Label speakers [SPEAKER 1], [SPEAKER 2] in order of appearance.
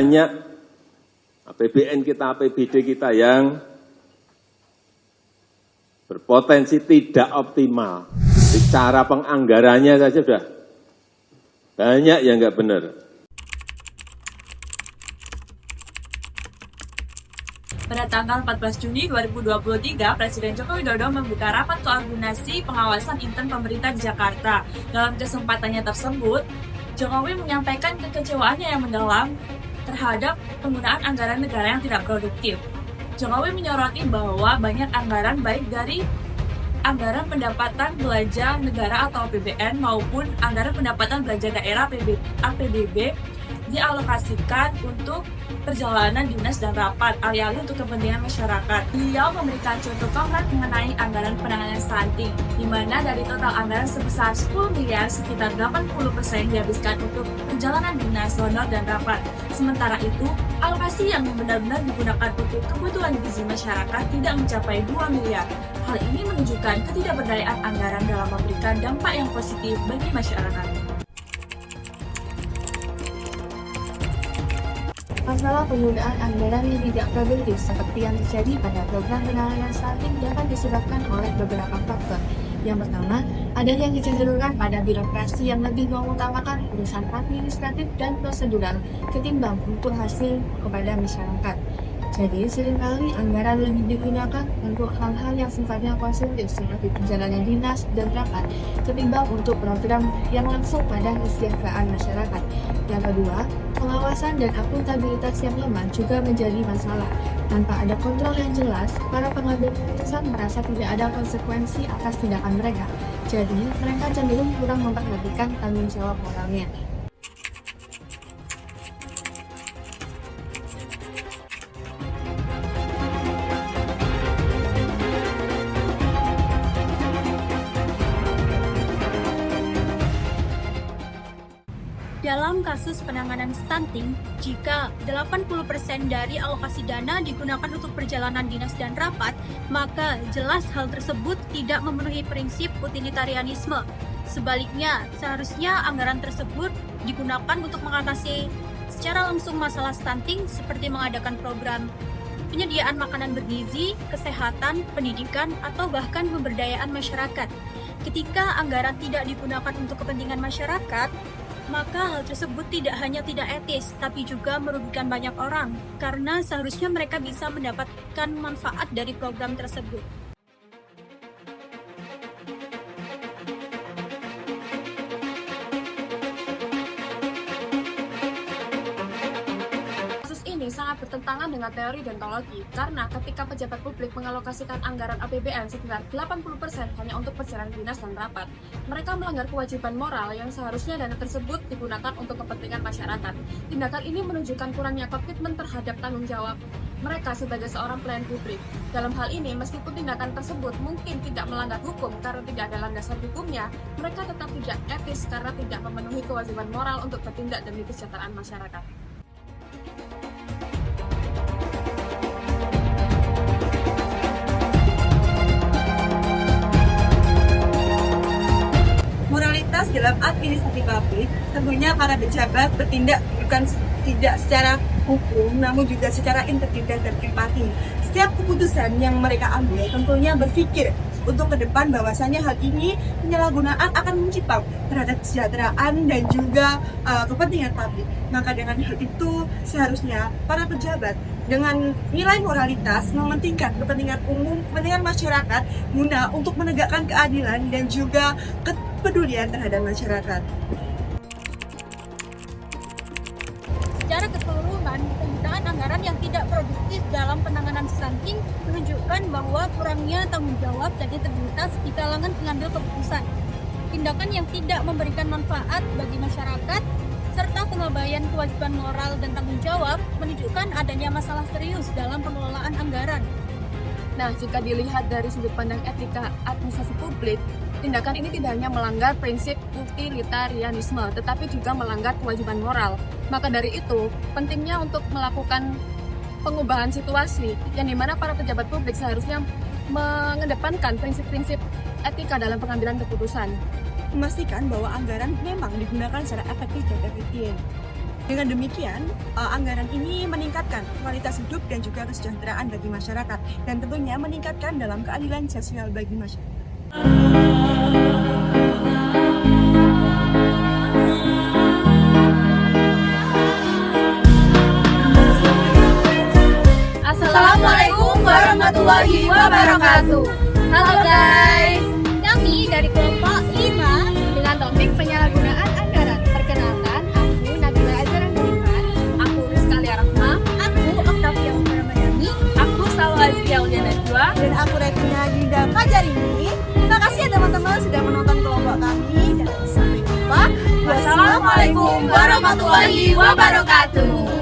[SPEAKER 1] banyak APBN kita, APBD kita yang berpotensi tidak optimal. Cara penganggarannya saja sudah banyak yang nggak benar.
[SPEAKER 2] Pada tanggal 14 Juni 2023, Presiden Joko Widodo membuka rapat koordinasi pengawasan intern pemerintah di Jakarta. Dalam kesempatannya tersebut, Jokowi menyampaikan kekecewaannya yang mendalam terhadap penggunaan anggaran negara yang tidak produktif. Jokowi menyoroti bahwa banyak anggaran baik dari anggaran pendapatan belanja negara atau APBN maupun anggaran pendapatan belanja daerah APBD dialokasikan untuk perjalanan dinas dan rapat, alih-alih untuk kepentingan masyarakat. Beliau memberikan contoh konkret mengenai anggaran penanganan stunting, di mana dari total anggaran sebesar 10 miliar, sekitar 80% dihabiskan untuk perjalanan dinas, honor, dan rapat. Sementara itu, alokasi yang benar-benar digunakan untuk kebutuhan gizi masyarakat tidak mencapai 2 miliar. Hal ini menunjukkan ketidakberdayaan anggaran dalam memberikan dampak yang positif bagi masyarakat.
[SPEAKER 3] Masalah penggunaan anggaran yang tidak produktif seperti yang terjadi pada program penanganan stunting dapat disebabkan oleh beberapa faktor. Yang pertama, adanya kecenderungan pada birokrasi yang lebih mengutamakan urusan administratif dan prosedural ketimbang untuk hasil kepada masyarakat. Jadi, seringkali anggaran lebih digunakan untuk hal-hal yang sifatnya konsumtif seperti perjalanan dinas dan rapat ketimbang untuk program yang langsung pada kesejahteraan masyarakat. Yang kedua, pengawasan dan akuntabilitas yang lemah juga menjadi masalah. Tanpa ada kontrol yang jelas, para pengambil keputusan merasa tidak ada konsekuensi atas tindakan mereka. Jadi, mereka cenderung kurang memperhatikan tanggung jawab moralnya.
[SPEAKER 4] Dalam kasus penanganan stunting, jika 80% dari alokasi dana digunakan untuk perjalanan dinas dan rapat, maka jelas hal tersebut tidak memenuhi prinsip utilitarianisme. Sebaliknya, seharusnya anggaran tersebut digunakan untuk mengatasi secara langsung masalah stunting seperti mengadakan program penyediaan makanan bergizi, kesehatan, pendidikan, atau bahkan pemberdayaan masyarakat. Ketika anggaran tidak digunakan untuk kepentingan masyarakat, maka hal tersebut tidak hanya tidak etis, tapi juga merugikan banyak orang, karena seharusnya mereka bisa mendapatkan manfaat dari program tersebut.
[SPEAKER 5] Sangat bertentangan dengan teori deontologi karena ketika pejabat publik mengalokasikan anggaran APBN sekitar 80% hanya untuk perjalanan dinas dan rapat, mereka melanggar kewajiban moral yang seharusnya dana tersebut digunakan untuk kepentingan masyarakat. Tindakan ini menunjukkan kurangnya komitmen terhadap tanggung jawab mereka sebagai seorang pelayan publik. Dalam hal ini, meskipun tindakan tersebut mungkin tidak melanggar hukum karena tidak ada landasan hukumnya, mereka tetap tidak etis karena tidak memenuhi kewajiban moral untuk bertindak demi kesejahteraan masyarakat.
[SPEAKER 2] Moralitas dalam administrasi publik, tentunya para pejabat bertindak bukan tidak secara hukum, namun juga secara integritas dan empati. Setiap keputusan yang mereka ambil tentunya berpikir untuk ke depan bahwasanya hal ini penyalahgunaan akan mencipta terhadap kesejahteraan dan juga kepentingan publik. Maka dengan hal itu seharusnya para pejabat dengan nilai moralitas mementingkan kepentingan umum, kepentingan masyarakat guna untuk menegakkan keadilan dan juga kepedulian terhadap masyarakat.
[SPEAKER 4] Secara keseluruhan, penggunaan anggaran yang tidak produktif dalam penanganan stunting menunjukkan bahwa kurangnya tanggung jawab dan integritas di kalangan pengambil keputusan. Tindakan yang tidak memberikan manfaat bagi masyarakat serta pengabaian kewajiban moral dan tanggung jawab menunjukkan adanya masalah serius dalam pengelolaan anggaran.
[SPEAKER 5] Nah, jika dilihat dari sudut pandang etika administrasi publik, tindakan ini tidak hanya melanggar prinsip utilitarianisme, tetapi juga melanggar kewajiban moral. Maka dari itu, pentingnya untuk melakukan pengubahan situasi, yang dimana para pejabat publik seharusnya mengedepankan prinsip-prinsip etika dalam pengambilan keputusan.
[SPEAKER 2] Memastikan bahwa anggaran memang digunakan secara efektif dan efisien.
[SPEAKER 6] Dengan demikian, anggaran ini meningkatkan kualitas hidup dan juga kesejahteraan bagi masyarakat, dan tentunya meningkatkan dalam keadilan sosial bagi masyarakat.
[SPEAKER 5] Assalamualaikum warahmatullahi wabarakatuh. Halo guys,
[SPEAKER 4] Kami dari kelompok 5
[SPEAKER 3] Dengan topik penyalahgunaan anggaran. Perkenalkan, aku Nabila Azaran Budiman.
[SPEAKER 5] aku Rizka Rahma.
[SPEAKER 4] aku Octavia Ramadhani.
[SPEAKER 2] Aku Salwa Azkia Uliana Najwa.
[SPEAKER 6] Dan aku Retina Ginda Fajarini. Terima kasih ya teman-teman sudah menonton kelompok kami, dan sampai jumpa.
[SPEAKER 5] Wassalamualaikum warahmatullahi wabarakatuh.